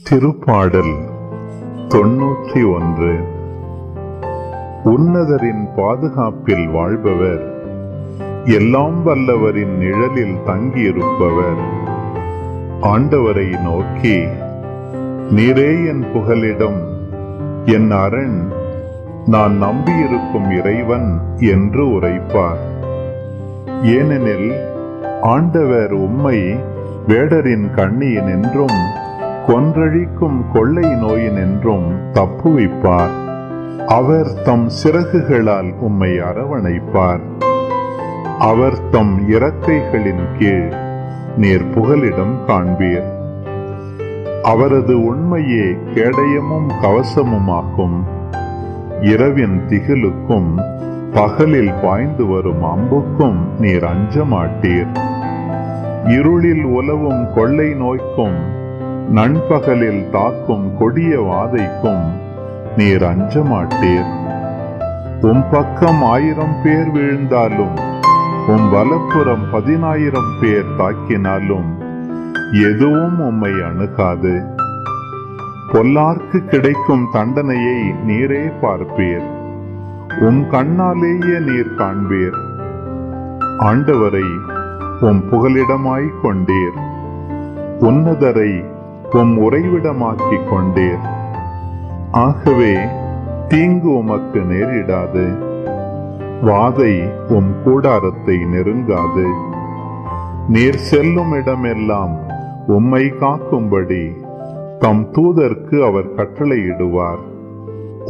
திருப்பாடல் 91. உன்னதரின் பாதுகாப்பில் வாழ்பவர், எல்லாம் வல்லவரின் நிழலில் தங்கியிருப்பவர் ஆண்டவரை நோக்கி, நீரே என் புகலிடம், என் அரண், நான் நம்பியிருக்கும் இறைவன் என்று உரைப்பார். ஏனெனில் ஆண்டவர் உம்மை வேடரின் கண்ணியினின்றும் கொன்றழிக்கும் கொள்ளை நோயினின்றும் தப்புவிப்பார். அவர் தம் சிறகுகளால் உம்மை அரவணைப்பார். அவர் தம் இறக்கைகளின் கீழ் நீர் புகலிடம் காண்பீர். அவரது உண்மையே கேடயமும் கவசமுமாகும். இரவின் திகிலுக்கும் பகலில் பாய்ந்து வரும் அம்புக்கும் நீர் அஞ்ச மாட்டீர். இருளில் உலவும் கொள்ளை நோய்க்கும் நண்பகலில் தாக்கும் கொடிய வாதைக்கும் நீர் அஞ்ச மாட்டீர். உம் பக்கம் 1000 பேர் வீழ்ந்தாலும், உம் வலப்புறம் 10,000 பேர் தாக்கினாலும் எதுவும் உம்மை அணுகாது. பொல்லார்க்கு கிடைக்கும் தண்டனையை நீரே பார்ப்பீர். உம் கண்ணாலேயே நீர் காண்பீர். ஆண்டவரை உம் புகலிடமாய் கொண்டீர். உன்னதரை உம் உறைவிடமாக்கிக் கொண்டீர். ஆகவே தீங்கு உமக்கு நேரிடாது. வாதை உம் கூடாரத்தை நெருங்காது. நீர் செல்லும் இடமெல்லாம் உம்மை காக்கும்படி தம் தூதர்க்கு அவர் கட்டளையிடுவார்.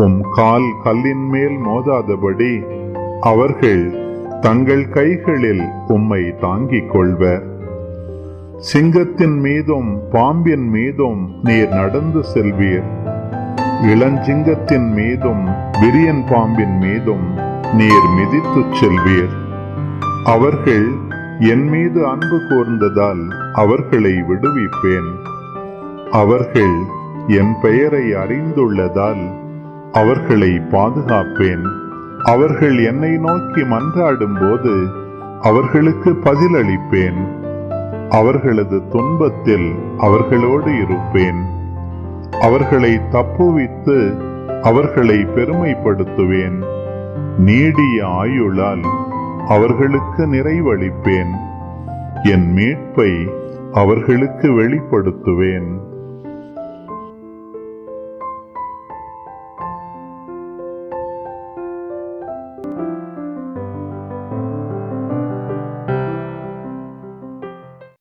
உம் கால் கல்லின் மேல் மோதாதபடி அவர்கள் தங்கள் கைகளில் உம்மை தாங்கிக் கொள்வர். சிங்கத்தின் மீதும் பாம்பின் மீதும் நீர் நடந்து செல்வீர். இளஞ்சிங்கத்தின் மீதும் விரியன் பாம்பின் மீதும் நீர் மிதித்துச் செல்வீர். அவர்கள் என் மீது அன்பு கூர்ந்ததால் அவர்களை விடுவிப்பேன். அவர்கள் என் பெயரை அறிந்துள்ளதால் அவர்களை பாதுகாப்பேன். அவர்கள் என்னை நோக்கி மன்றாடும் போது அவர்களுக்கு பதிலளிப்பேன். அவர்களது துன்பத்தில் அவர்களோடு இருப்பேன். அவர்களை தப்புவித்து அவர்களை பெருமைப்படுத்துவேன். நீடிய ஆயுளால் அவர்களுக்கு நிறைவளிப்பேன். என் மீட்பை அவர்களுக்கு வெளிப்படுத்துவேன்.